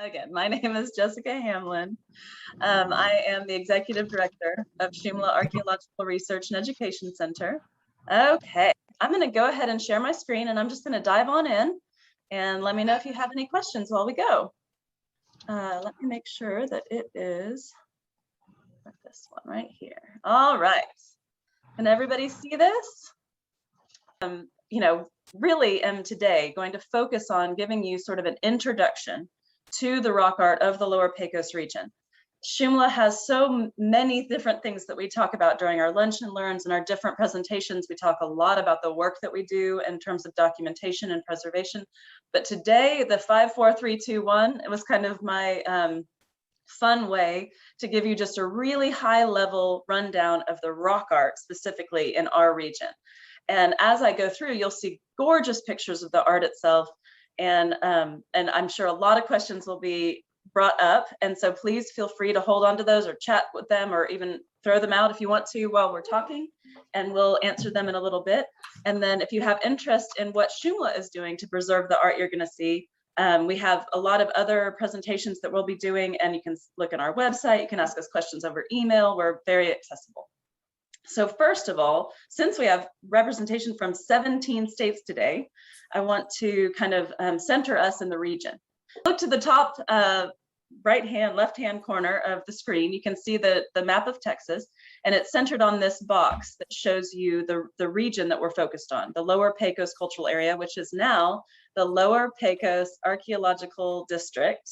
Again, my name is Jessica Hamlin. I am the Executive Director of Shumla Archaeological Research and Education Center. Okay, I'm going to go ahead and share my screen, and I'm just going to dive on in, and let me know if you have any questions while we go. Let me make sure that it is this one right here. All right. Can everybody see this? Really am today going to focus on giving you sort of an introduction to the rock art of the Lower Pecos region. Shumla has so many different things that we talk about during our lunch and learns and our different presentations. We talk a lot about the work that we do in terms of documentation and preservation. But today, the 5, 4, 3, 2, 1, it was kind of my fun way to give you just a really high level rundown of the rock art specifically in our region. And as I go through, you'll see gorgeous pictures of the art itself. And I'm sure a lot of questions will be brought up. And so please feel free to hold on to those or chat with them or even throw them out if you want to while we're talking, and we'll answer them in a little bit. And then if you have interest in what Shumla is doing to preserve the art you're going to see, we have a lot of other presentations that we'll be doing, and you can look at our website. You can ask us questions over email. We're very accessible. So first of all, since we have representation from 17 states today, I want to kind of center us in the region. Look to the top left-hand corner of the screen. You can see the map of Texas, and it's centered on this box that shows you the region that we're focused on, the Lower Pecos Cultural Area, which is now the Lower Pecos Archaeological District.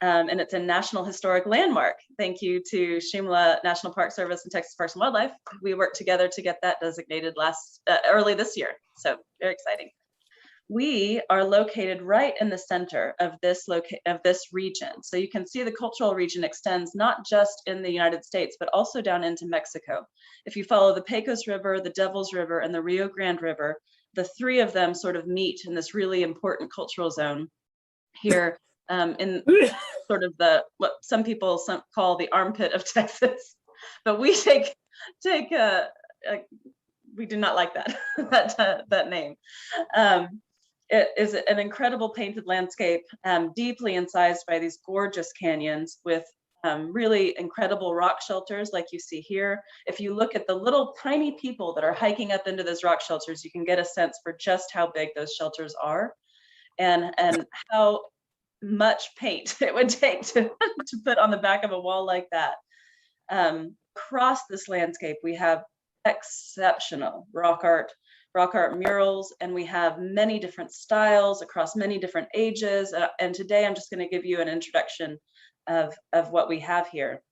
And it's a National Historic Landmark. Thank you to Shumla National Park Service and Texas Parks and Wildlife. We worked together to get that designated early this year. So very exciting. We are located right in the center of this region. So you can see the cultural region extends not just in the United States, but also down into Mexico. If you follow the Pecos River, the Devil's River, and the Rio Grande River, the three of them sort of meet in this really important cultural zone here. In sort of what some people call the armpit of Texas, but we we do not like that name. It is an incredible painted landscape, deeply incised by these gorgeous canyons with really incredible rock shelters like you see here. If you look at the little tiny people that are hiking up into those rock shelters, you can get a sense for just how big those shelters are and how much paint it would take to put on the back of a wall like that. Across this landscape, we have exceptional rock art murals, and we have many different styles across many different ages. And today I'm just going to give you an introduction of what we have here.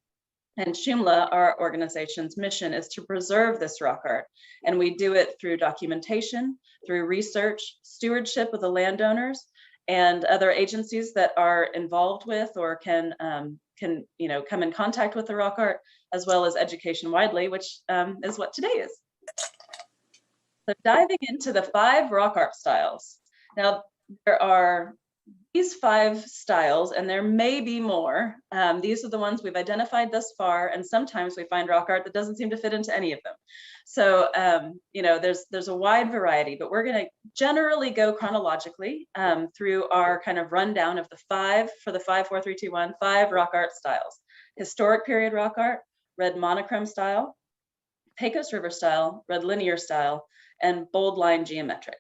And Shumla, our organization's mission, is to preserve this rock art. And we do it through documentation, through research, stewardship with the landowners, and other agencies that are involved with or can come in contact with the rock art, as well as education widely, which is what today is. So diving into the 5 rock art styles. Now, there are these 5 styles, and there may be more. These are the ones we've identified thus far, and sometimes we find rock art that doesn't seem to fit into any of them. So, there's a wide variety, but we're going to generally go chronologically through our kind of rundown of the 5 for the 5, 4, 3, 2, 1, 5 rock art styles. Historic period rock art, red monochrome style, Pecos River style, red linear style, and bold line geometric.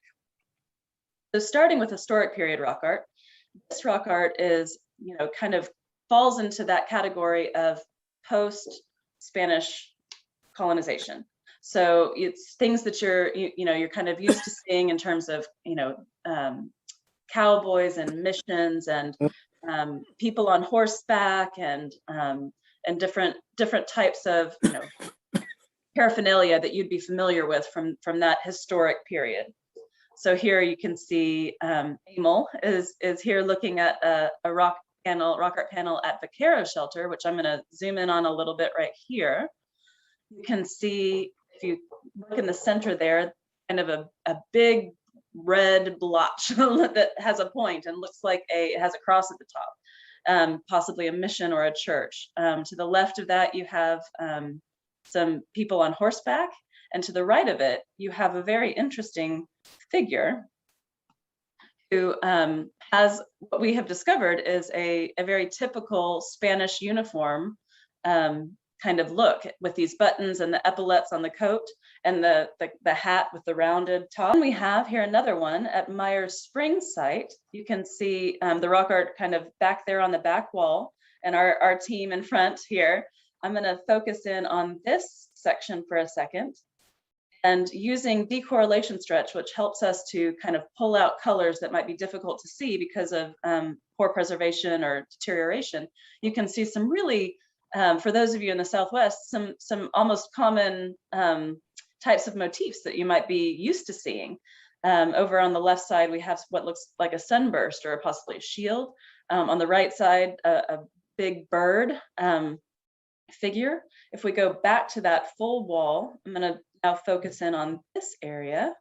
So starting with historic period rock art, this rock art is, kind of falls into that category of post-Spanish colonization. So it's things that you're kind of used to seeing in terms of, cowboys and missions and people on horseback and different types of, paraphernalia that you'd be familiar with from that historic period. So here you can see Emil is here looking at a rock art panel at Vaquero Shelter, which I'm going to zoom in on a little bit right here. You can see, if you look in the center there, kind of a big red blotch that has a point and looks like it has a cross at the top, possibly a mission or a church. To the left of that, you have some people on horseback, and to the right of it, you have a very interesting figure who has what we have discovered is a very typical Spanish uniform kind of look, with these buttons and the epaulets on the coat and the hat with the rounded top. And we have here another one at Myers Springs site. You can see the rock art kind of back there on the back wall, and our team in front here. I'm going to focus in on this section for a second. And using decorrelation stretch, which helps us to kind of pull out colors that might be difficult to see because of poor preservation or deterioration, you can see some really, for those of you in the Southwest, some almost common types of motifs that you might be used to seeing. Over on the left side, we have what looks like a sunburst or possibly a shield. On the right side, a big bird figure. If we go back to that full wall, I'm going to now focus in on this area,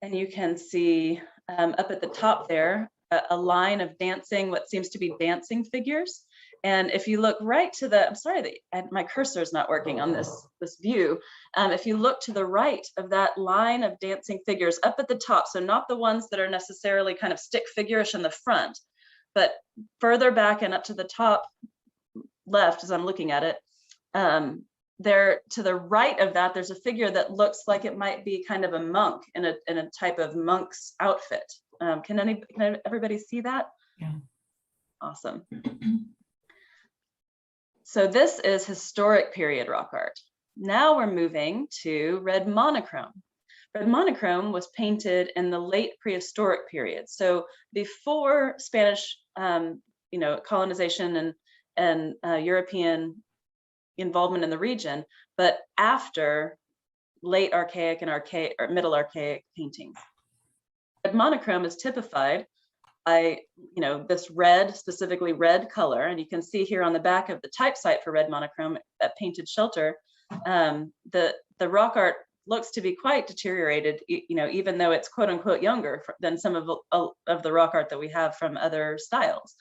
and you can see up at the top there a line of dancing, what seems to be dancing figures. And if you look right to the, I'm sorry that my cursor is not working on this view. If you look to the right of that line of dancing figures up at the top, so not the ones that are necessarily kind of stick figure-ish in the front, but further back and up to the top left as I'm looking at it, there to the right of that, there's a figure that looks like it might be kind of a monk in a type of monk's outfit. Can everybody see that? Yeah. Awesome. So this is historic period rock art. Now we're moving to red monochrome. Red monochrome was painted in the late prehistoric period. So before Spanish, colonization and European involvement in the region, but after late archaic and archaic or middle archaic paintings. Red monochrome is typified by this red, specifically red color, and you can see here on the back of the type site for red monochrome, that painted shelter, the rock art looks to be quite deteriorated, even though it's quote unquote younger than some of the rock art that we have from other styles.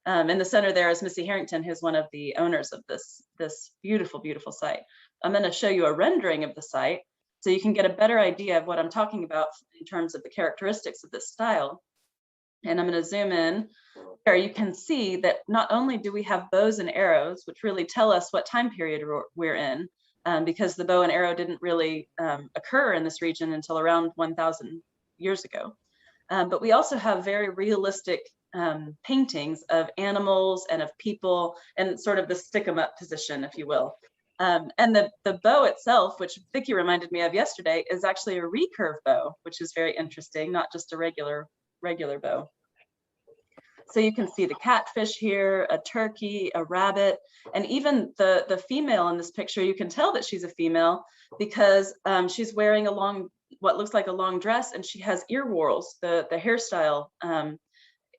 In the center there is Missy Harrington, who's one of the owners of this beautiful, beautiful site. I'm going to show you a rendering of the site so you can get a better idea of what I'm talking about in terms of the characteristics of this style. And I'm going to zoom in. There you can see that not only do we have bows and arrows, which really tell us what time period we're in, because the bow and arrow didn't really occur in this region until around 1,000 years ago. But we also have very realistic paintings of animals and of people, and sort of the stick 'em up position, if you will. And the bow itself, which Vicki reminded me of yesterday, is actually a recurve bow, which is very interesting, not just a regular bow. So you can see the catfish here, a turkey, a rabbit, and even the female in this picture, you can tell that she's a female because she's wearing what looks like a long dress, and she has ear whorls. The hairstyle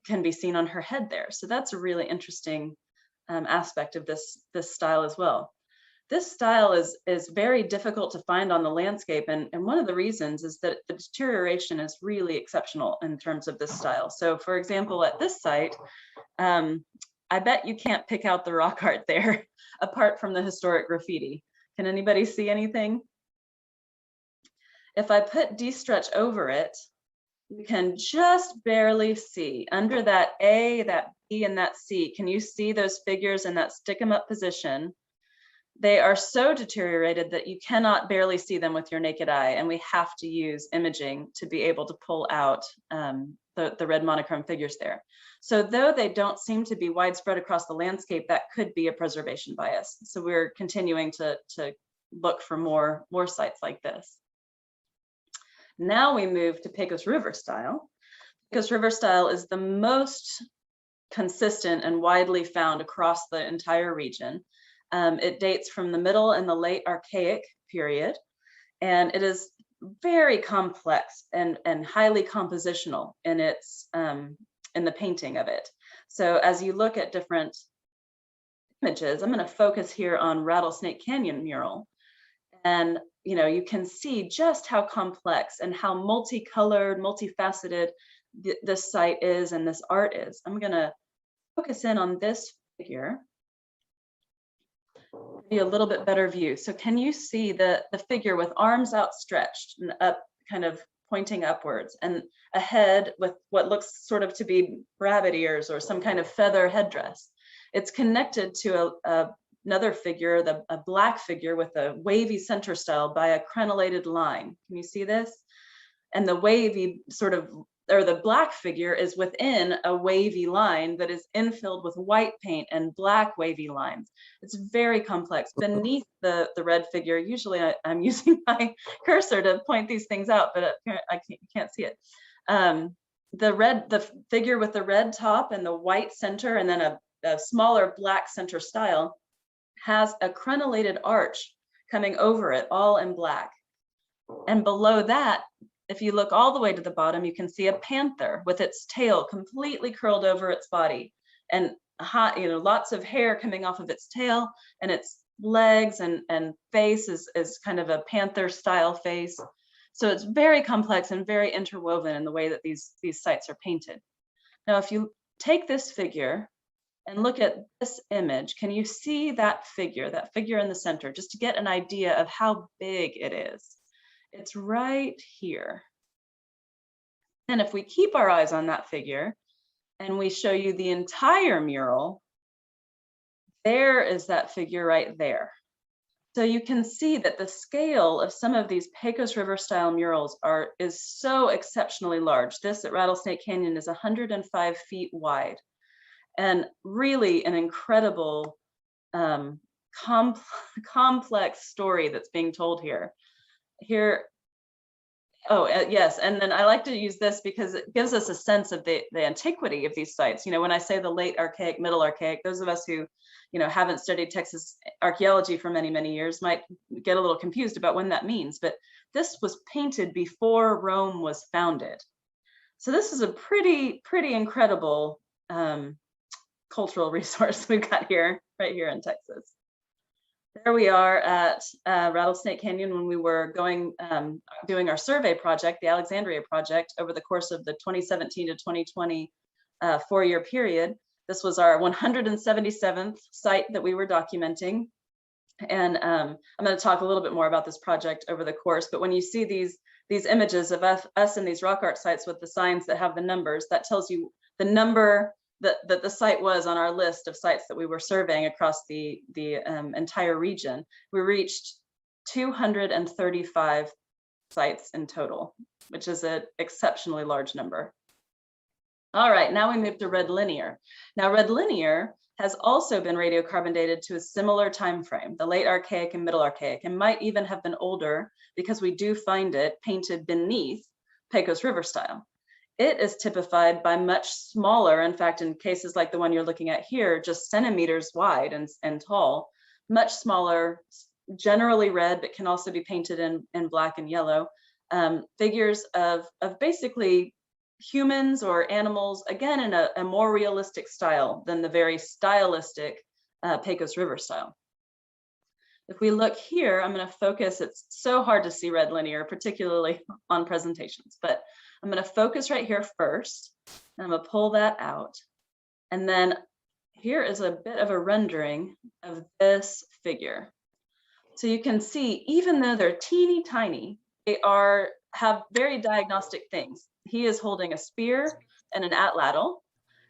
can be seen on her head there. So that's a really interesting aspect of this style as well. This style is very difficult to find on the landscape, and one of the reasons is that the deterioration is really exceptional in terms of this style. So for example, at this site, I bet you can't pick out the rock art there apart from the historic graffiti. Can anybody see anything? If I put de-stretch over it, you can just barely see under that A, that B, and that C. Can you see those figures in that stick 'em up position? They are so deteriorated that you cannot barely see them with your naked eye, and we have to use imaging to be able to pull out the red monochrome figures there. So though they don't seem to be widespread across the landscape, that could be a preservation bias. So we're continuing to look for more sites like this. Now we move to Pecos River style. Pecos River style is the most consistent and widely found across the entire region. It dates from the middle and the late archaic period, and it is very complex and highly compositional in its in the painting of it. So as you look at different images, I'm going to focus here on Rattlesnake Canyon mural, and you can see just how complex and how multicolored, multifaceted this site is and this art is. I'm going to focus in on this figure. Give you a little bit better view. So can you see the figure with arms outstretched and up, kind of pointing upwards, and a head with what looks sort of to be rabbit ears or some kind of feather headdress. It's connected to another figure, a black figure with a wavy center style by a crenellated line. Can you see this? And the wavy sort of, or the black figure is within a wavy line that is infilled with white paint and black wavy lines. It's very complex. Beneath the red figure, usually I'm using my cursor to point these things out, but you can't see it. The figure with the red top and the white center, and then a smaller black center style, has a crenellated arch coming over it, all in black. And below that, if you look all the way to the bottom, you can see a panther with its tail completely curled over its body, and lots of hair coming off of its tail, and its legs and face is kind of a panther style face. So it's very complex and very interwoven in the way that these sites are painted. Now, if you take this figure and look at this image, can you see that figure in the center, just to get an idea of how big it is? It's right here. And if we keep our eyes on that figure and we show you the entire mural, there is that figure right there. So you can see that the scale of some of these Pecos River style murals is so exceptionally large. This at Rattlesnake Canyon is 105 feet wide, and really an incredible complex story that's being told here. Yes, and then I like to use this because it gives us a sense of the antiquity of these sites. When I say the late archaic, middle archaic, those of us who haven't studied Texas archaeology for many, many years might get a little confused about when that means, but this was painted before Rome was founded. So this is a pretty incredible cultural resource we've got here, right here in Texas. There we are at Rattlesnake Canyon when we were doing our survey project, the Alexandria project, over the course of the 2017 to 2020 4-year period. This was our 177th site that we were documenting. And I'm going to talk a little bit more about this project over the course, but when you see these images of us in these rock art sites with the signs that have the numbers, that tells you the number that the site was on our list of sites that we were surveying across the entire region. We reached 235 sites in total, which is an exceptionally large number. All right, now we move to red linear. Now, red linear has also been radiocarbon dated to a similar time frame, the late archaic and middle archaic, and might even have been older because we do find it painted beneath Pecos River style. It is typified by much smaller, in fact, in cases like the one you're looking at here, just centimeters wide and tall, much smaller, generally red, but can also be painted in black and yellow, figures of basically humans or animals, again, in a more realistic style than the very stylistic Pecos River style. If we look here, I'm going to focus, it's so hard to see red linear, particularly on presentations, but I'm going to focus right here first, and I'm going to pull that out. And then here is a bit of a rendering of this figure. So you can see, even though they're teeny tiny, they have very diagnostic things. He is holding a spear and an atlatl,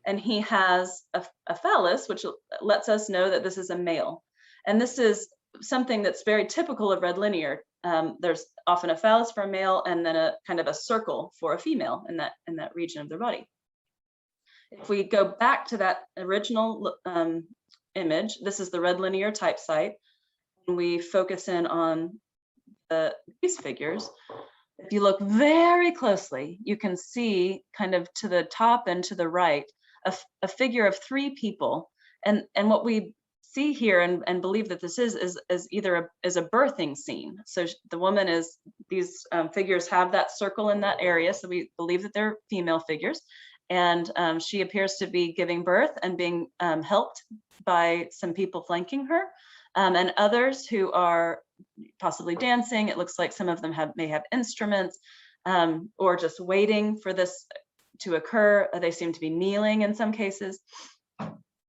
and he has a phallus, which lets us know that this is a male. And this is something that's very typical of red linear. There's often a phallus for a male and then a kind of a circle for a female in that region of their body. If we go back to that original image, this is the red linear type site, and we focus in on these figures. If you look very closely, you can see kind of to the top and to the right, a figure of 3 people. And what we see here and believe that this is either a birthing scene. So the woman these figures have that circle in that area. So we believe that they're female figures. And she appears to be giving birth and being helped by some people flanking her, and others who are possibly dancing. It looks like some of them may have instruments, or just waiting for this to occur. They seem to be kneeling in some cases.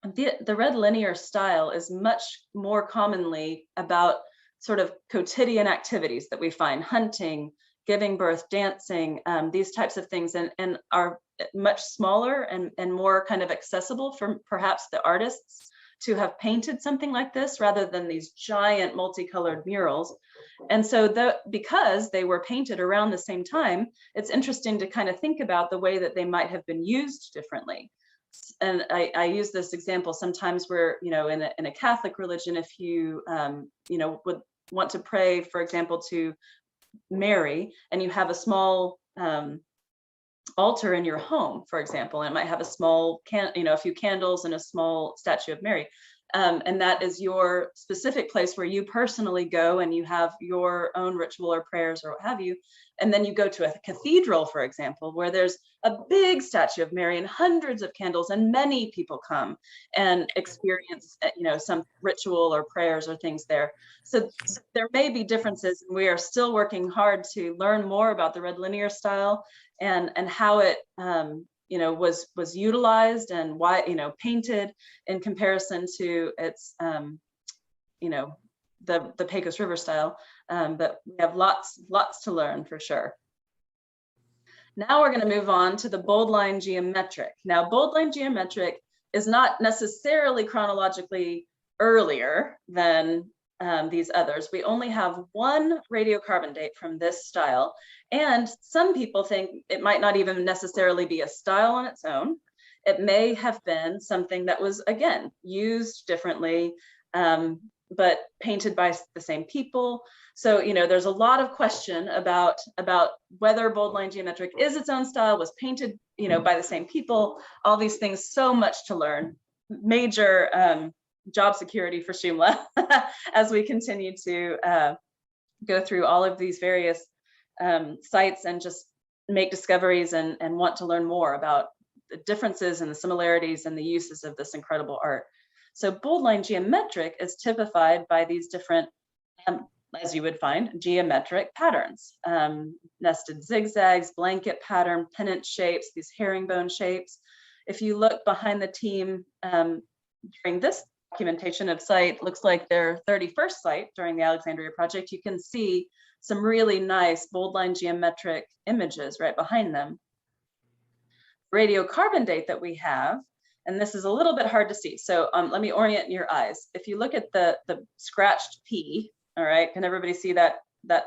The red linear style is much more commonly about sort of quotidian activities that we find: hunting, giving birth, dancing, these types of things, and are much smaller and more kind of accessible for perhaps the artists to have painted something like this rather than these giant multicolored murals. And so because they were painted around the same time, it's interesting to kind of think about the way that they might have been used differently. And I use this example sometimes where, you know, in a Catholic religion, if you, you know, would want to pray, for example, to Mary, and you have a small altar in your home, for example, and it might have a small a few candles and a small statue of Mary. And that is your specific place where you personally go and you have your own ritual or prayers or what have you. And then you go to a cathedral, for example, where there's a big statue of Mary and hundreds of candles, and many people come and experience, you know, some ritual or prayers or things there. So there may be differences. We are still working hard to learn more about the red linear style and how it you know, was utilized and why, you know, painted in comparison to its, you know, the Pecos River style. But we have lots to learn for sure. Now we're going to move on to the bold line geometric. Now, bold line geometric is not necessarily chronologically earlier than these others. We only have one radiocarbon date from this style, and some people think it might not even necessarily be a style on its own. It may have been something that was, again, used differently, but painted by the same people. So, you know, there's a lot of question about whether bold line geometric is its own style, was painted, you know, by the same people, all these things, so much to learn. Major job security for Shumla as we continue to go through all of these various sites and just make discoveries and want to learn more about the differences and the similarities and the uses of this incredible art. So bold line geometric is typified by these different, as you would find, geometric patterns, nested zigzags, blanket pattern, pennant shapes, these herringbone shapes. If you look behind the team during this documentation of site, looks like their 31st site during the Alexandria project, you can see some really nice bold line geometric images right behind them. Radiocarbon date that we have, and this is a little bit hard to see, so let me orient your eyes. If you look at the scratched P, all right, can everybody see that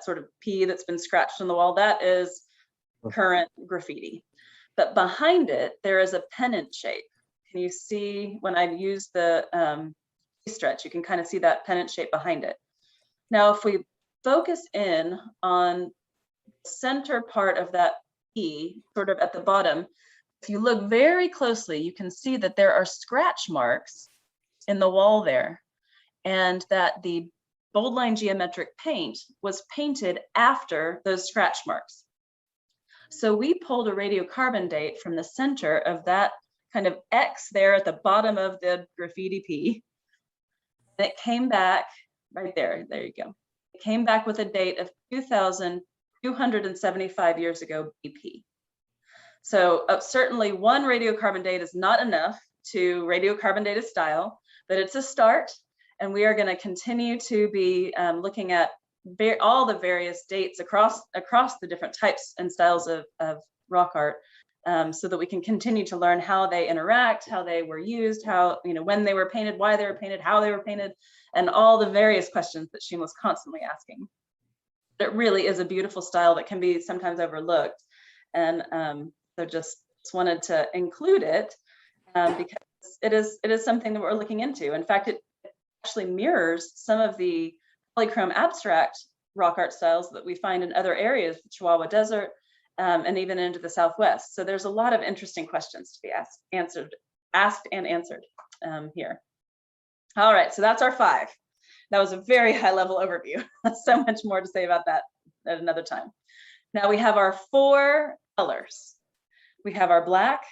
sort of P that's been scratched on the wall? That is current graffiti. But behind it, there is a pennant shape. Can you see when I've used the stretch, you can kind of see that pennant shape behind it. Now, if we focus in on the center part of that P, sort of at the bottom, if you look very closely, you can see that there are scratch marks in the wall there, and that the bold line geometric paint was painted after those scratch marks. So we pulled a radiocarbon date from the center of that kind of X there at the bottom of the graffiti P. And it came back right there. There you go. It came back with a date of 2,275 years ago BP. So certainly one radiocarbon date is not enough to radiocarbon date a style, but it's a start. And we are going to continue to be looking at all the various dates across the different types and styles of rock art, so that we can continue to learn how they interact, how they were used, how, you know, when they were painted, why they were painted, how they were painted, and all the various questions that Shumla's constantly asking. It really is a beautiful style that can be sometimes overlooked, and so just wanted to include it because it is something that we're looking into. In fact, it actually mirrors some of the polychrome abstract rock art styles that we find in other areas, the Chihuahua Desert, and even into the Southwest. So there's a lot of interesting questions to be asked and answered here. All right, so that's our 5. That was a very high level overview. So much more to say about that at another time. Now we have our 4 colors. We have our black,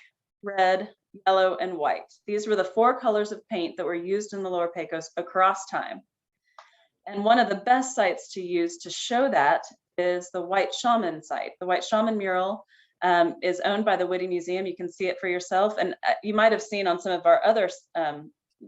red, yellow, and white. These were the 4 colors of paint that were used in the Lower Pecos across time. And one of the best sites to use to show that is the White Shaman site. The White Shaman mural is owned by the Whitty Museum. You can see it for yourself. And you might have seen on some of our other,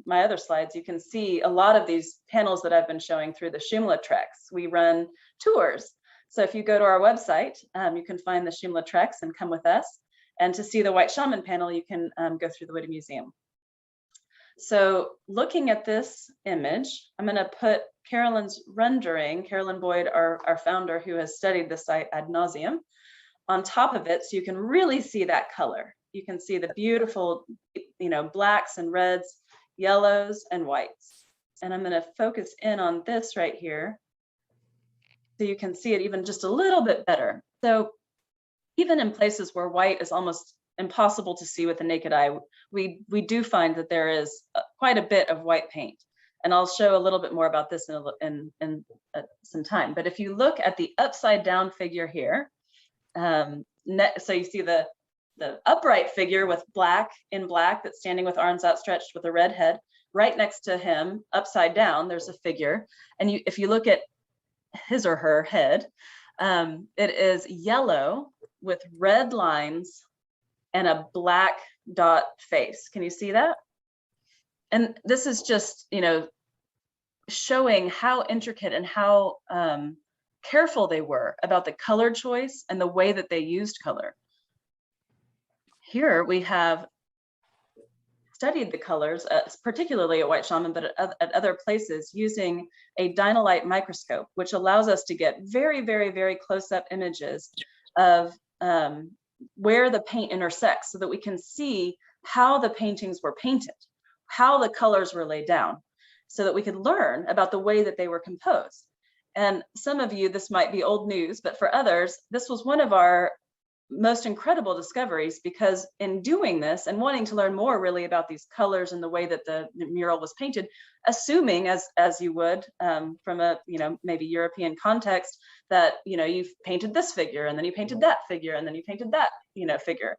my other slides, you can see a lot of these panels that I've been showing through the Shumla treks. We run tours So if you go to our website, you can find the Shumla Treks and come with us. And to see the White Shaman panel, you can go through the Whitty Museum. So looking at this image, I'm going to put Carolyn's rendering, Carolyn Boyd, our founder who has studied the site ad nauseum, on top of it, so you can really see that color. You can see the beautiful, blacks and reds, yellows and whites. And I'm going to focus in on this right here so you can see it even just a little bit better. So even in places where white is almost impossible to see with the naked eye, we do find that there is quite a bit of white paint. And I'll show a little bit more about this in some time. But if you look at the upside down figure here, so you see the upright figure with black that's standing with arms outstretched with a red head. Right next to him, upside down, there's a figure. And if you look at his or her head, it is yellow with red lines and a black dot face. Can you see that? And this is just, showing how intricate and how careful they were about the color choice and the way that they used color. Here we have studied the colors, particularly at White Shaman, but at other places, using a dynalite microscope, which allows us to get very, very, very close-up images of where the paint intersects so that we can see how the paintings were painted, how the colors were laid down, so that we could learn about the way that they were composed. And some of you, this might be old news, but for others, this was one of our most incredible discoveries, because in doing this and wanting to learn more really about these colors and the way that the mural was painted, assuming as you would from a maybe European context that you've painted this figure and then you painted that figure and then you painted that figure.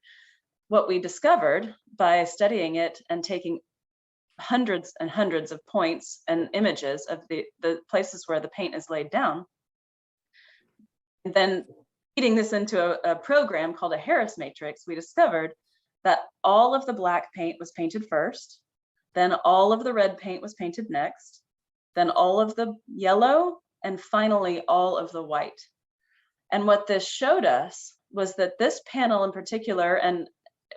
What we discovered by studying it and taking hundreds and hundreds of points and images of the places where the paint is laid down, and then feeding this into a program called a Harris matrix, we discovered that all of the black paint was painted first, then all of the red paint was painted next, then all of the yellow, and finally all of the white. And what this showed us was that this panel in particular, and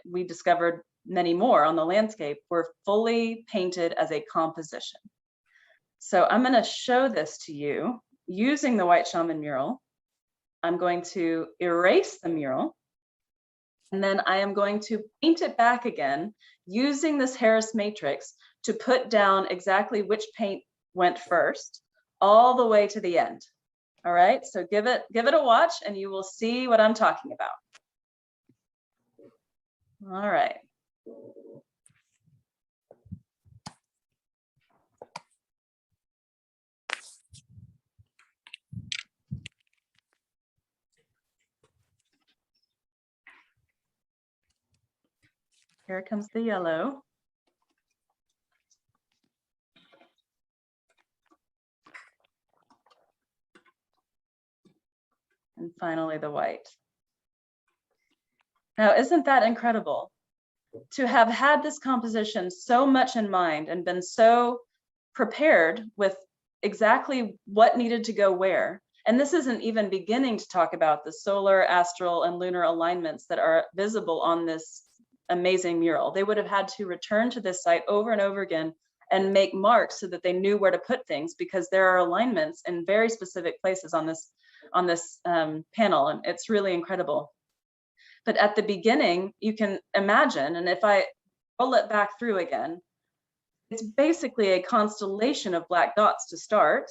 we discovered many more on the landscape, were fully painted as a composition. So I'm going to show this to you using the White Shaman mural. I'm going to erase the mural, and then I am going to paint it back again using this Harris matrix to put down exactly which paint went first all the way to the end. All right, so give it a watch and you will see what I'm talking about. All right. Here comes the yellow. And finally the white. Now, isn't that incredible? To have had this composition so much in mind and been so prepared with exactly what needed to go where. And this isn't even beginning to talk about the solar, astral, and lunar alignments that are visible on this amazing mural. They would have had to return to this site over and over again and make marks so that they knew where to put things, because there are alignments in very specific places on this panel, and it's really incredible. But at the beginning, you can imagine, and if I roll it back through again, it's basically a constellation of black dots to start.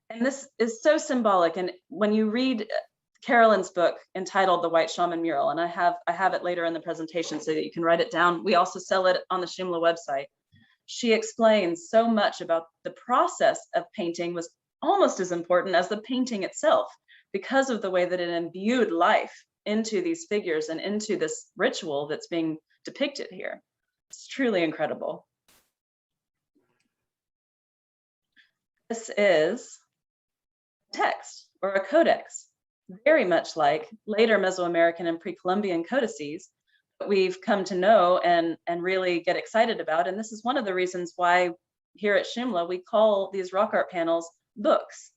And this is so symbolic. And when you read Carolyn's book entitled The White Shaman Mural, and I have it later in the presentation so that you can write it down. We also sell it on the Shumla website. She explains so much about the process of painting was almost as important as the painting itself, because of the way that it imbued life into these figures and into this ritual that's being depicted here. It's truly incredible. This is text or a codex, very much like later Mesoamerican and pre-Columbian codices that we've come to know and really get excited about. And this is one of the reasons why here at Shumla we call these rock art panels books,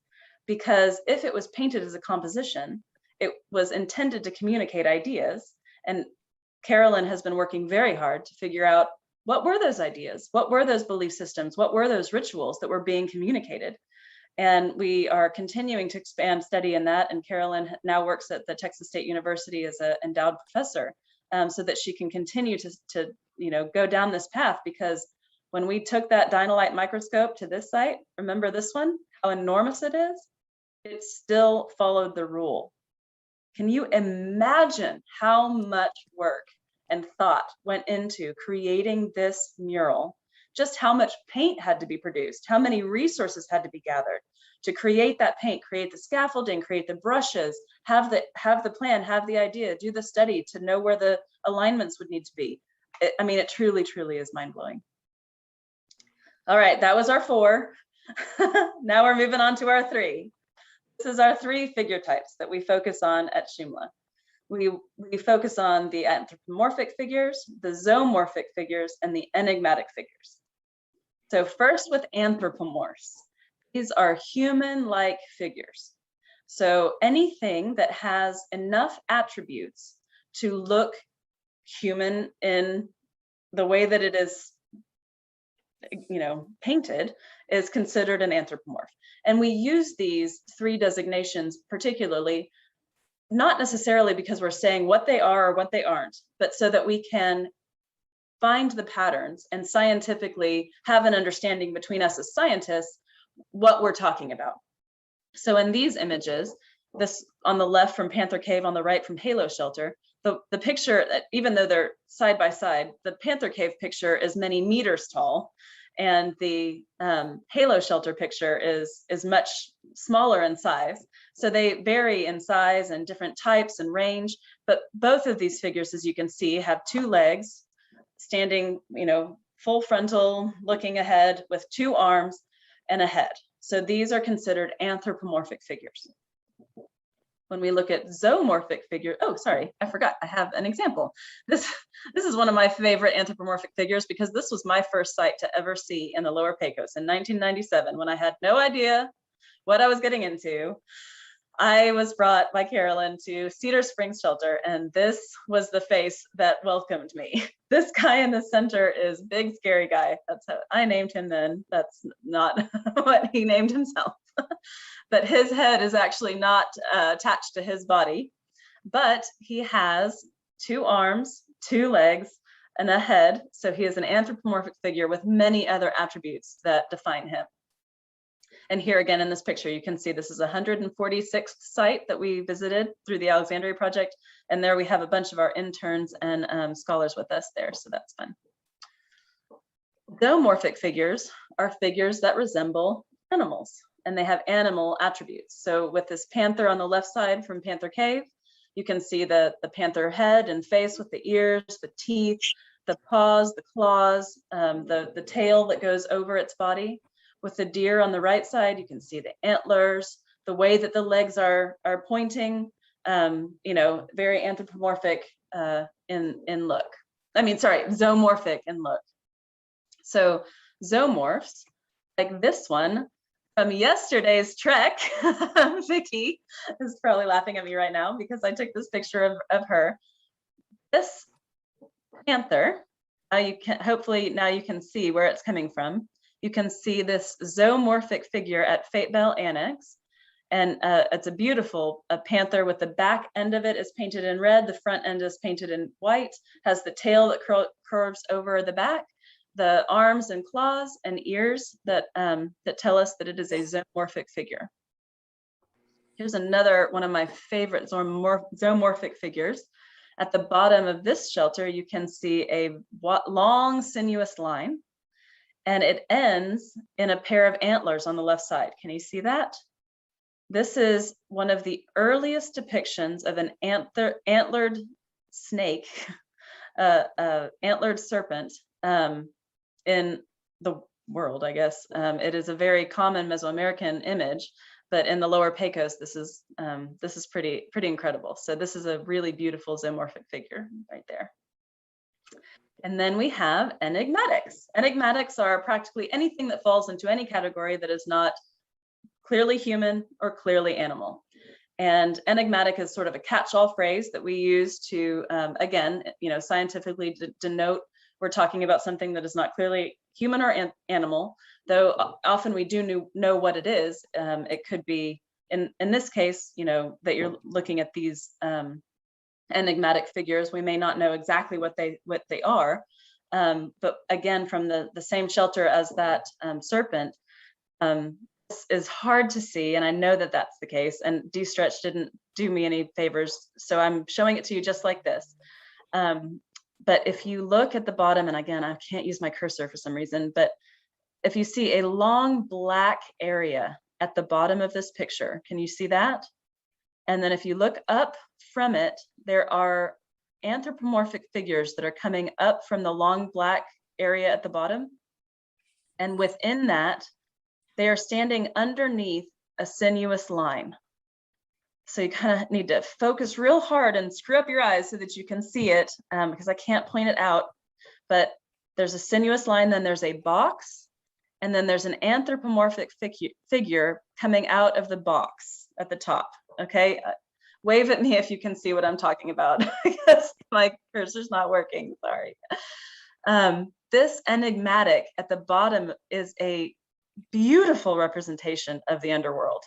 because if it was painted as a composition, it was intended to communicate ideas. And Carolyn has been working very hard to figure out, what were those ideas? What were those belief systems? What were those rituals that were being communicated? And we are continuing to expand study in that. And Carolyn now works at the Texas State University as an endowed professor, so that she can continue to go down this path. Because when we took that Dynalite microscope to this site, remember this one, how enormous it is? It still followed the rule. Can you imagine how much work and thought went into creating this mural? Just how much paint had to be produced, how many resources had to be gathered to create that paint, create the scaffolding, create the brushes, have the plan, have the idea, do the study to know where the alignments would need to be. I mean, it truly, truly is mind-blowing. All right, that was our 4. Now we're moving on to our 3. This is our 3 figure types that we focus on at Shumla. We focus on the anthropomorphic figures, the zoomorphic figures, and the enigmatic figures. So first with anthropomorphs, these are human-like figures. So anything that has enough attributes to look human in the way that it is, painted, is considered an anthropomorph. And we use these 3 designations particularly, not necessarily because we're saying what they are or what they aren't, but so that we can find the patterns and scientifically have an understanding between us as scientists what we're talking about. So in these images, this on the left from Panther Cave, on the right from Halo Shelter, the picture, even though they're side by side, the Panther Cave picture is many meters tall, and the Halo Shelter picture is much smaller in size. So they vary in size and different types and range, but both of these figures, as you can see, have 2 legs, standing, full frontal, looking ahead with 2 arms and a head. So these are considered anthropomorphic figures. When we look at zoomorphic figures, oh, sorry, I forgot, I have an example. This is one of my favorite anthropomorphic figures, because this was my first site to ever see in the Lower Pecos in 1997, when I had no idea what I was getting into. I was brought by Carolyn to Cedar Springs Shelter, and this was the face that welcomed me. This guy in the center is Big Scary Guy. That's how I named him then. That's not what he named himself. But his head is actually not attached to his body, but he has 2 arms, 2 legs, and a head. So he is an anthropomorphic figure with many other attributes that define him. And here again in this picture, you can see this is 146th site that we visited through the Alexandria Project. And there we have a bunch of our interns and scholars with us there, so that's fun. Zoomorphic figures are figures that resemble animals, and they have animal attributes. So with this panther on the left side from Panther Cave, you can see the panther head and face with the ears, the teeth, the paws, the claws, the tail that goes over its body. With the deer on the right side, you can see the antlers, the way that the legs are pointing, very anthropomorphic in look. I mean, sorry, zoomorphic in look. So zoomorphs, like this one from yesterday's trek, Vicky is probably laughing at me right now because I took this picture of her. This panther, hopefully now you can see where it's coming from. You can see this zoomorphic figure at Fate Bell Annex. And it's a beautiful panther with the back end of it is painted in red. The front end is painted in white, has the tail that curves over the back, the arms and claws and ears that tell us that it is a zoomorphic figure. Here's another one of my favorite zoomorphic figures. At the bottom of this shelter, you can see a long sinuous line, and it ends in a pair of antlers on the left side. Can you see that? This is one of the earliest depictions of an antlered snake, antlered serpent in the world, I guess. It is a very common Mesoamerican image, but in the Lower Pecos, this is pretty incredible. So this is a really beautiful zoomorphic figure right there. And then we have enigmatics. Enigmatics are practically anything that falls into any category that is not clearly human or clearly animal. And enigmatic is sort of a catch-all phrase that we use to, again, scientifically denote we're talking about something that is not clearly human or animal, though often we do know what it is. It could be, in this case, that you're looking at these enigmatic figures, we may not know exactly what they are. But again, from the same shelter as that serpent, this is hard to see, and I know that that's the case, and de-stretch didn't do me any favors, so I'm showing it to you just like this. But if you look at the bottom, and again, I can't use my cursor for some reason, but if you see a long black area at the bottom of this picture, can you see that? And then if you look up from it, there are anthropomorphic figures that are coming up from the long black area at the bottom. And within that, they are standing underneath a sinuous line. So you kind of need to focus real hard and screw up your eyes so that you can see it, because I can't point it out. But there's a sinuous line, then there's a box, and then there's an anthropomorphic figure coming out of the box at the top. Okay, wave at me if you can see what I'm talking about, because my cursor's not working, sorry. This enigmatic at the bottom is a beautiful representation of the underworld.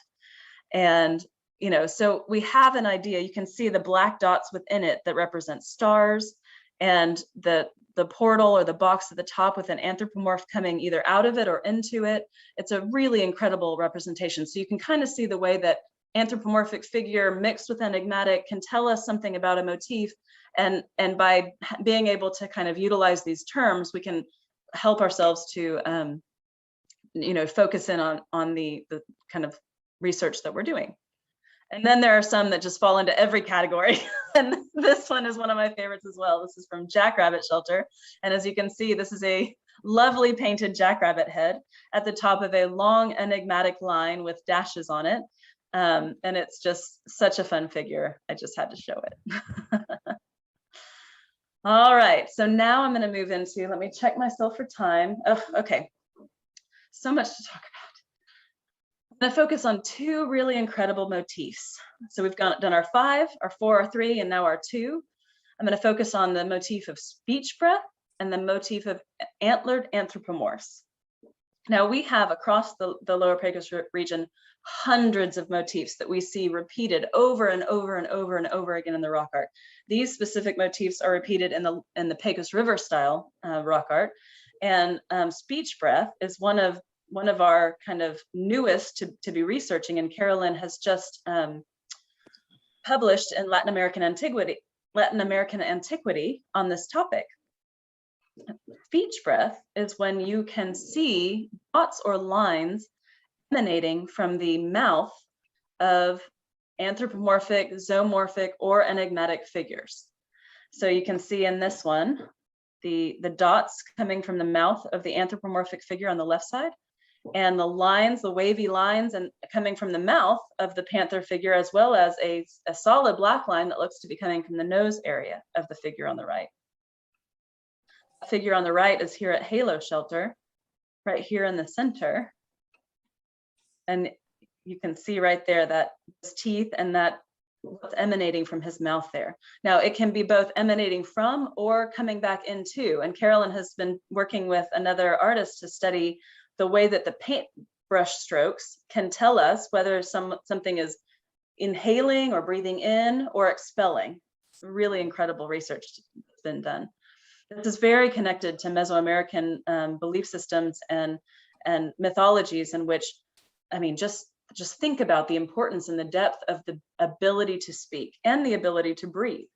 And, so we have an idea. You can see the black dots within it that represent stars, and the portal or the box at the top with an anthropomorph coming either out of it or into it. It's a really incredible representation. So you can kind of see the way that anthropomorphic figure mixed with enigmatic can tell us something about a motif. And by being able to kind of utilize these terms, we can help ourselves to focus in on the kind of research that we're doing. And then there are some that just fall into every category. And this one is one of my favorites as well. This is from Jackrabbit Shelter. And as you can see, this is a lovely painted jackrabbit head at the top of a long enigmatic line with dashes on it. And it's just such a fun figure. I just had to show it. All right, so now I'm going to move into, let me check myself for time. Oh, okay, so much to talk about. I'm going to focus on two really incredible motifs. So we've done our 5, our 4, our 3, and now our 2. I'm going to focus on the motif of speech breath and the motif of antlered anthropomorphs. Now we have across the Lower Pecos region hundreds of motifs that we see repeated over and over and over and over again in the rock art. These specific motifs are repeated in the Pecos River style rock art, and speech breath is one of our kind of newest to be researching, and Carolyn has just published in Latin American Antiquity on this topic. Speech breath is when you can see dots or lines emanating from the mouth of anthropomorphic, zoomorphic, or enigmatic figures. So you can see in this one, the dots coming from the mouth of the anthropomorphic figure on the left side, and the lines, the wavy lines, and coming from the mouth of the panther figure, as well as a solid black line that looks to be coming from the nose area of the figure on the right. The figure on the right is here at Halo Shelter, right here in the center. And you can see right there that his teeth and that what's emanating from his mouth there. Now it can be both emanating from or coming back into. And Carolyn has been working with another artist to study the way that the paintbrush strokes can tell us whether something is inhaling or breathing in or expelling. Really incredible research that's been done. This is very connected to Mesoamerican belief systems and mythologies, in which, I mean, just think about the importance and the depth of the ability to speak and the ability to breathe.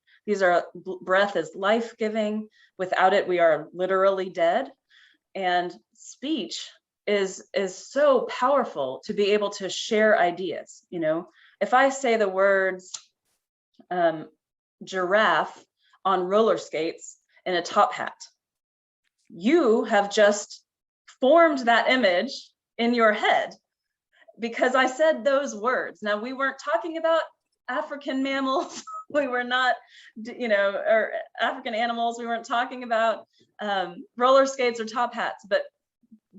Breath is life-giving. Without it, we are literally dead. And speech is so powerful to be able to share ideas. If I say the words giraffe on roller skates in a top hat, you have just formed that image in your head because I said those words. Now, we weren't talking about African mammals. We were not, or African animals. We weren't talking about roller skates or top hats, but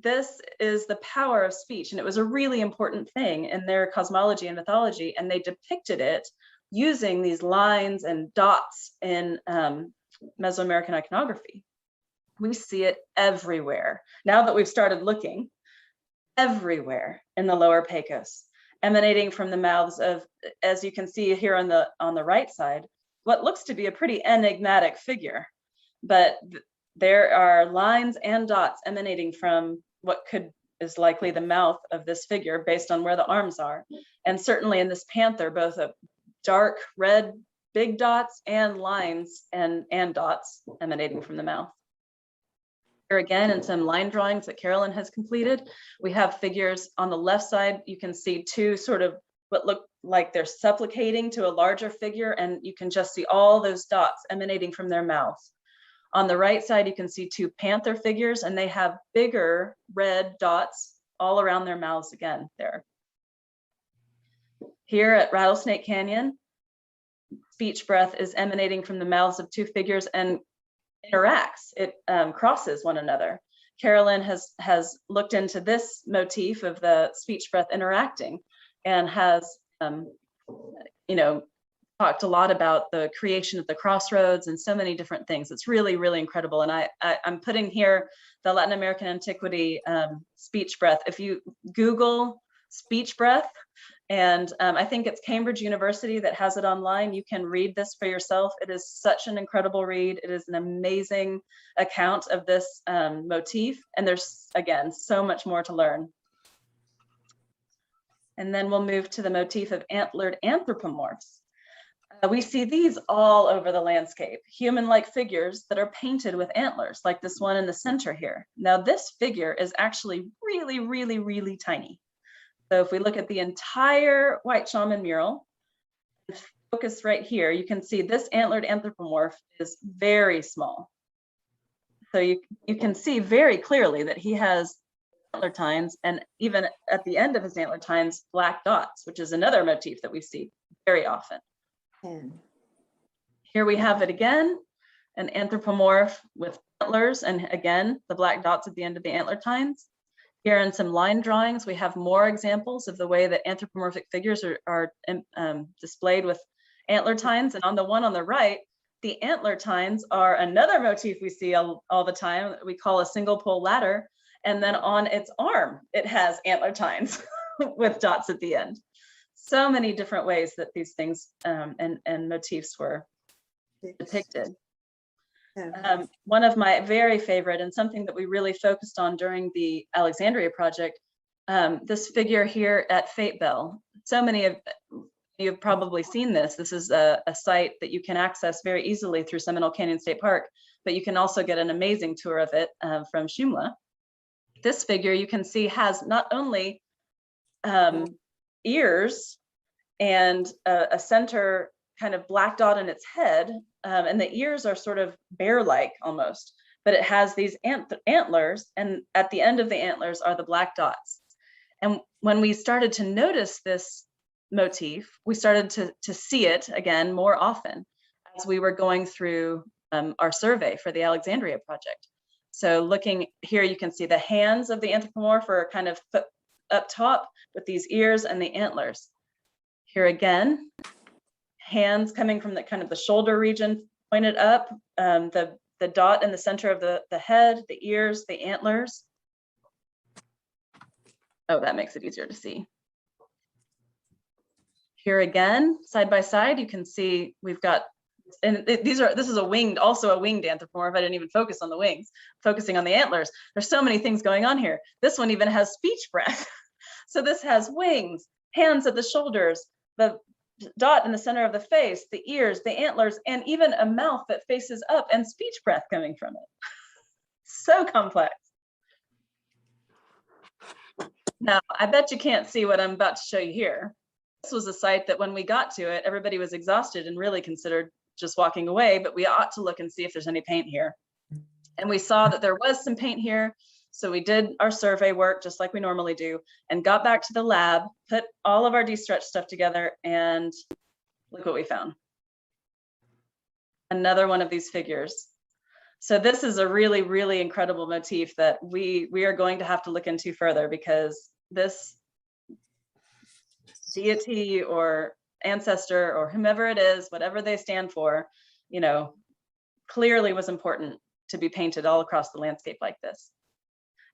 this is the power of speech, and it was a really important thing in their cosmology and mythology, and they depicted it using these lines and dots in Mesoamerican iconography. We see it everywhere. Now that we've started looking, everywhere in the Lower Pecos, emanating from the mouths of, as you can see here on the right side, what looks to be a pretty enigmatic figure, but there are lines and dots emanating from what is likely the mouth of this figure based on where the arms are. And certainly in this panther, both a dark red big dots and lines and dots emanating from the mouth. Here again, in some line drawings that Carolyn has completed, we have figures on the left side. You can see two sort of what look like they're supplicating to a larger figure, and you can just see all those dots emanating from their mouths. On the right side, you can see two panther figures, and they have bigger red dots all around their mouths again there. Here at Rattlesnake Canyon, speech breath is emanating from the mouths of two figures and interacts. It crosses one another. Carolyn has looked into this motif of the speech breath interacting and has, talked a lot about the creation of the crossroads and so many different things. It's really, really incredible. And I'm putting here the Latin American antiquity speech breath. If you Google speech breath, and I think it's Cambridge University that has it online, you can read this for yourself. It is such an incredible read. It is an amazing account of this motif. And there's, again, so much more to learn. And then we'll move to the motif of antlered anthropomorphs. We see these all over the landscape, human-like figures that are painted with antlers, like this one in the center here. Now, this figure is actually really, really, really tiny. So if we look at the entire White Shaman mural, focus right here, you can see this antlered anthropomorph is very small. So you can see very clearly that he has antler tines, and even at the end of his antler tines, black dots, which is another motif that we see very often. Here we have it again, an anthropomorph with antlers, and again, the black dots at the end of the antler tines. Here in some line drawings, we have more examples of the way that anthropomorphic figures are displayed with antler tines. And on the one on the right, the antler tines are another motif we see all the time that we call a single pole ladder. And then on its arm, it has antler tines with dots at the end. So many different ways that these things and motifs were depicted. One of my very favorite, and something that we really focused on during the Alexandria project, this figure here at Fate Bell. So many of you have probably seen this. This is a site that you can access very easily through Seminole Canyon State Park, but you can also get an amazing tour of it from Shumla. This figure you can see has not only ears and a center kind of black dot in its head, and the ears are sort of bear-like almost, but it has these antlers, and at the end of the antlers are the black dots. And when we started to notice this motif, we started to see it again more often as we were going through our survey for the Alexandria project. So looking here, you can see the hands of the anthropomorph are kind of up top with these ears and the antlers. Here again, hands coming from the kind of the shoulder region pointed up, the dot in the center of the head, the ears, the antlers. Oh, that makes it easier to see. Here again, side by side, you can see we've got, and this is also a winged anthropomorph. I didn't even focus on the wings, focusing on the antlers. There's so many things going on here. This one even has speech breath. So this has wings, hands at the shoulders, the dot in the center of the face, the ears, the antlers, and even a mouth that faces up and speech breath coming from it. So complex. Now, I bet you can't see what I'm about to show you here. This was a site that when we got to it, everybody was exhausted and really considered just walking away, but we ought to look and see if there's any paint here. And we saw that there was some paint here. So we did our survey work just like we normally do and got back to the lab, put all of our de-stretch stuff together, and look what we found. Another one of these figures. So this is a really, really incredible motif that we are going to have to look into further, because this deity or ancestor or whomever it is, whatever they stand for, you know, clearly was important to be painted all across the landscape like this.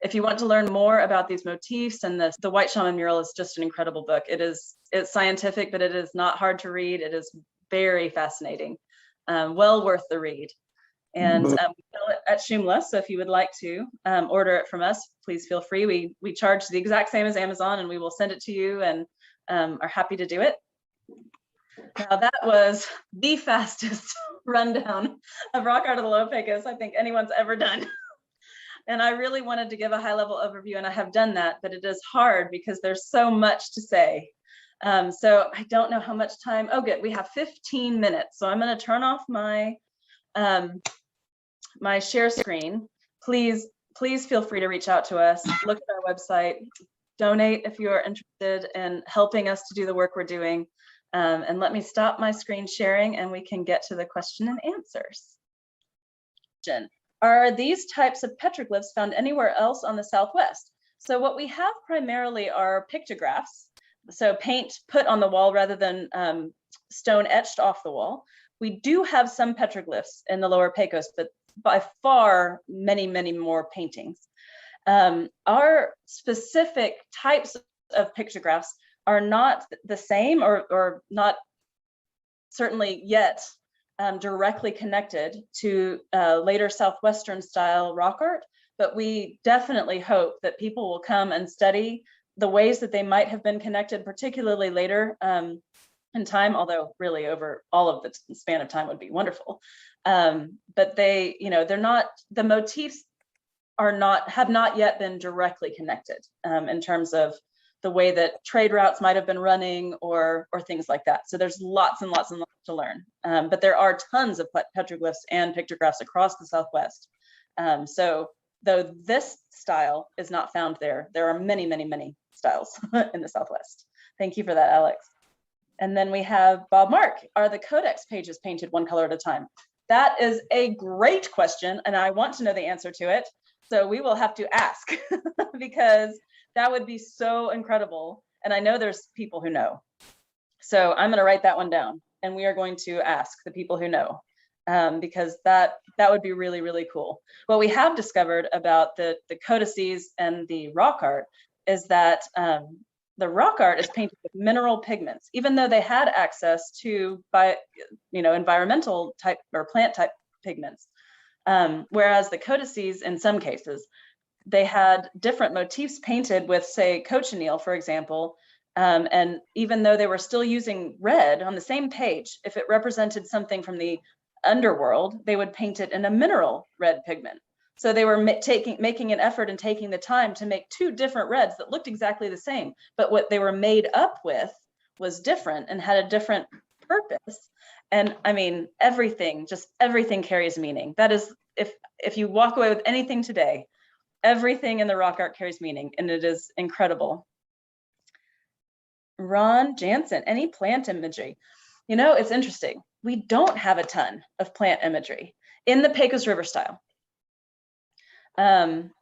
If you want to learn more about these motifs and this, the White Shaman mural is just an incredible book. It's scientific, but it is not hard to read. It is very fascinating, well worth the read. And we sell it at Shumla, so if you would like to order it from us, please feel free. We charge the exact same as Amazon, and we will send it to you, and are happy to do it. Now that was the fastest rundown of rock art of the Lower Pecos I think anyone's ever done. And I really wanted to give a high-level overview, and I have done that, but it is hard because there's so much to say. So I don't know how much time. Oh, good, we have 15 minutes. So I'm going to turn off my my share screen. Please feel free to reach out to us. Look at our website. Donate if you are interested in helping us to do the work we're doing. And let me stop my screen sharing, and we can get to the question and answers. Are these types of petroglyphs found anywhere else on the Southwest? So what we have primarily are pictographs, so paint put on the wall rather than stone etched off the wall. We do have some petroglyphs in the Lower Pecos, but by far many, many more paintings. Our specific types of pictographs are not the same, or not certainly yet directly connected to later Southwestern style rock art, but we definitely hope that people will come and study the ways that they might have been connected, particularly later in time, although really over all of the span of time would be wonderful. But they, they're not, the motifs have not yet been directly connected in terms of the way that trade routes might have been running or things like that. So there's lots and lots and lots to learn. But there are tons of petroglyphs and pictographs across the Southwest. So though this style is not found there, there are many, many, many styles in the Southwest. Thank you for that, Alex. And then we have Bob Mark. Are the codex pages painted one color at a time? That is a great question, and I want to know the answer to it. So we will have to ask because that would be so incredible. And I know there's people who know. So I'm going to write that one down, and we are going to ask the people who know, because that would be really, really cool. What we have discovered about the codices and the rock art is that the rock art is painted with mineral pigments, even though they had access to environmental type or plant type pigments. Whereas the codices, in some cases, they had different motifs painted with, say, cochineal, for example. And even though they were still using red on the same page, if it represented something from the underworld, they would paint it in a mineral red pigment. So they were making an effort and taking the time to make two different reds that looked exactly the same, but what they were made up with was different and had a different purpose. And I mean, everything carries meaning. That is, if you walk away with anything today, everything in the rock art carries meaning, and it is incredible. Ron Jansen, any plant imagery? It's interesting. We don't have a ton of plant imagery in the Pecos River style. And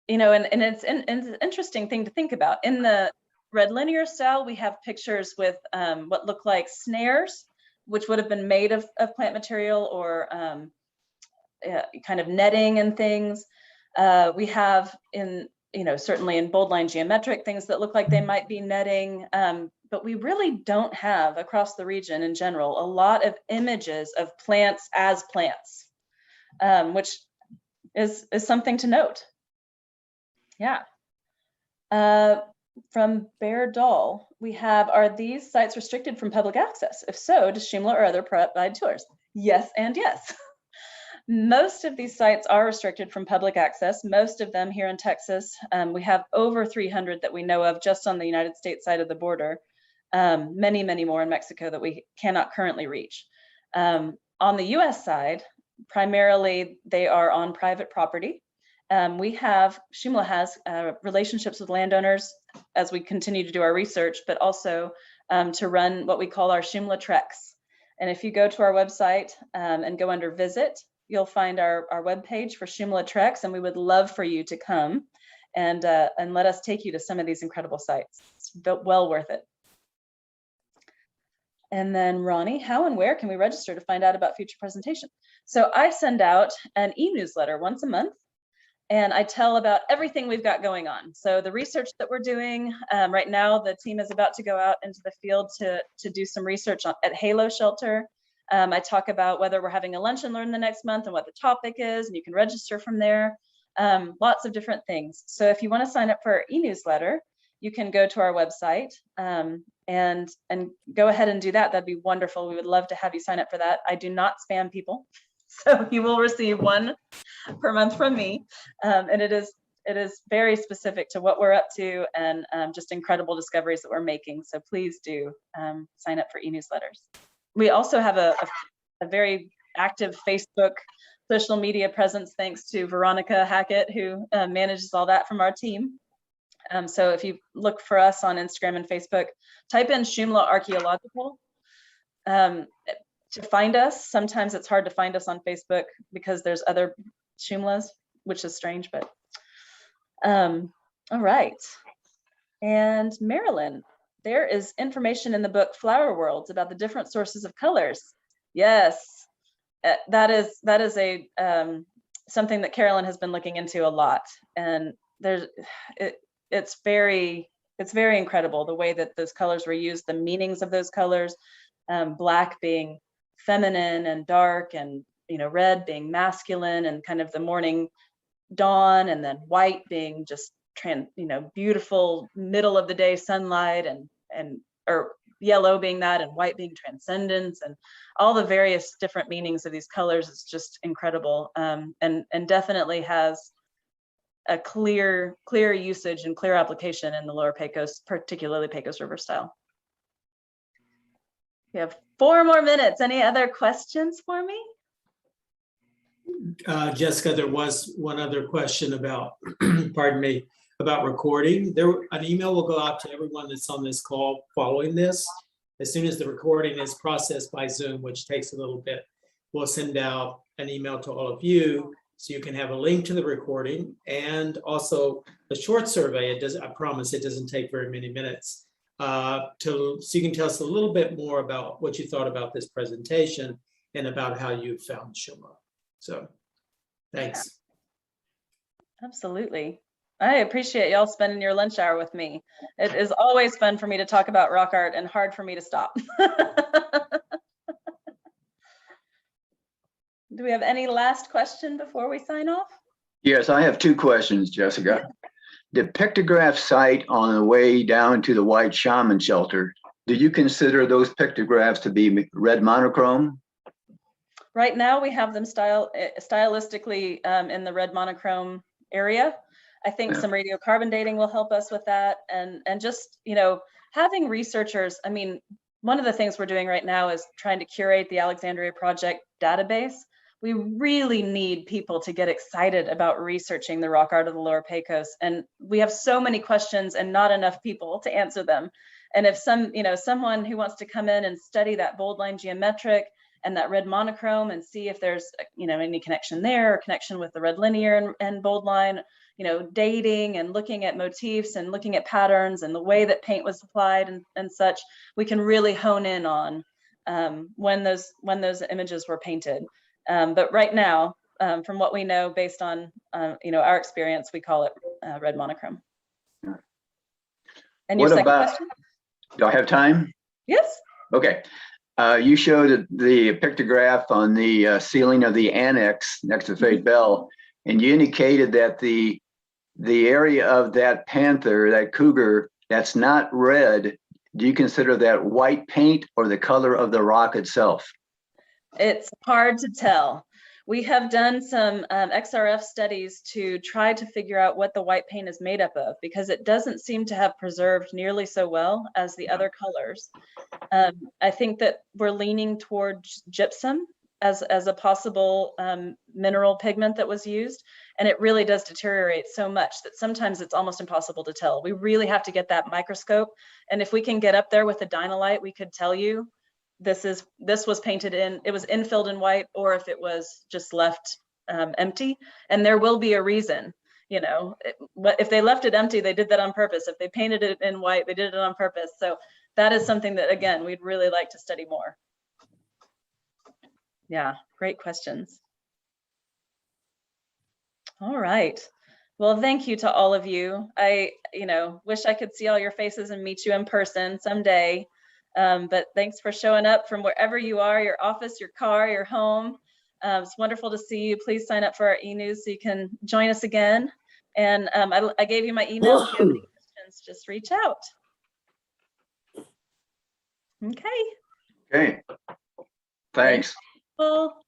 it's an interesting thing to think about. In the red linear style, we have pictures with what look like snares, which would have been made of plant material or kind of netting and things. We have certainly in bold line geometric things that look like they might be netting, but we really don't have across the region in general a lot of images of plants as plants, which is something to note. Yeah. From Bear Doll, we have, are these sites restricted from public access? If so, does Shumla or other provide tours? Yes and yes. Most of these sites are restricted from public access, most of them here in Texas. We have over 300 that we know of just on the United States side of the border. Many, many more in Mexico that we cannot currently reach. On the US side, primarily they are on private property. Shumla has relationships with landowners as we continue to do our research, but also to run what we call our Shumla treks. And if you go to our website and go under visit, you'll find our webpage for Shumla Treks, and we would love for you to come and let us take you to some of these incredible sites. It's well worth it. And then Ronnie, how and where can we register to find out about future presentation? So I send out an e-newsletter once a month, and I tell about everything we've got going on. So the research that we're doing right now, the team is about to go out into the field to do some research at Halo Shelter. I talk about whether we're having a lunch and learn the next month and what the topic is, and you can register from there. Lots of different things. So if you want to sign up for our e-newsletter, you can go to our website and go ahead and do that. That'd be wonderful. We would love to have you sign up for that. I do not spam people, so you will receive one per month from me, and it is very specific to what we're up to and just incredible discoveries that we're making. So please do sign up for e-newsletters. We also have a very active Facebook social media presence, thanks to Veronica Hackett, who manages all that from our team. So if you look for us on Instagram and Facebook, type in Shumla Archaeological to find us. Sometimes it's hard to find us on Facebook because there's other Shumlas, which is strange, but all right. And Marilyn, there is information in the book Flower Worlds about the different sources of colors. Yes, that is a something that Carolyn has been looking into a lot, and it's very incredible the way that those colors were used, the meanings of those colors, black being feminine and dark, and red being masculine and kind of the morning dawn, and then white being just beautiful middle of the day sunlight, or yellow being that, and white being transcendence, and all the various different meanings of these colors is just incredible, and definitely has a clear usage and clear application in the Lower Pecos, particularly Pecos River style. We have 4 more minutes. Any other questions for me? Jessica, there was one other question about, pardon me, about recording. An email will go out to everyone that's on this call following this. As soon as the recording is processed by Zoom, which takes a little bit, we'll send out an email to all of you so you can have a link to the recording and also a short survey. I promise it doesn't take very many minutes. So you can tell us a little bit more about what you thought about this presentation and about how you found Shumla. So thanks. Absolutely. I appreciate y'all spending your lunch hour with me. It is always fun for me to talk about rock art and hard for me to stop. Do we have any last question before we sign off? Yes, I have 2 questions, Jessica. The pictograph site on the way down to the White Shaman Shelter, do you consider those pictographs to be red monochrome? Right now, we have them stylistically in the red monochrome area. I think some radiocarbon dating will help us with that, and just having researchers. I mean, one of the things we're doing right now is trying to curate the Alexandria Project database. We really need people to get excited about researching the rock art of the Lower Pecos, and we have so many questions and not enough people to answer them. And if someone who wants to come in and study that bold line geometric and that red monochrome and see if there's any connection there, or connection with the red linear and bold line, dating and looking at motifs and looking at patterns and the way that paint was applied and such, we can really hone in on when those images were painted. But right now, from what we know, based on our experience, we call it red monochrome. And your second question? Do I have time? Yes. Okay. You showed the pictograph on the ceiling of the annex next to Fate Bell, and you indicated that the area of that panther, that cougar, that's not red. Do you consider that white paint or the color of the rock itself? It's hard to tell. We have done some XRF studies to try to figure out what the white paint is made up of, because it doesn't seem to have preserved nearly so well as the other colors. I think that we're leaning towards gypsum as a possible mineral pigment that was used, and it really does deteriorate so much that sometimes it's almost impossible to tell. We really have to get that microscope, and if we can get up there with a dynalite, we could tell you this was painted in, it was infilled in white, or if it was just left empty. And there will be a reason, you know, if they left it empty, they did that on purpose. If they painted it in white, they did it on purpose. So that is something that, again, we'd really like to study more. Yeah, great questions. All right. Well, thank you to all of you. I, wish I could see all your faces and meet you in person someday. But thanks for showing up from wherever you are, your office, your car, your home. It's wonderful to see you. Please sign up for our e-news so you can join us again. And I gave you my email. If you have any questions, just reach out. Okay. Okay. Thanks. Well.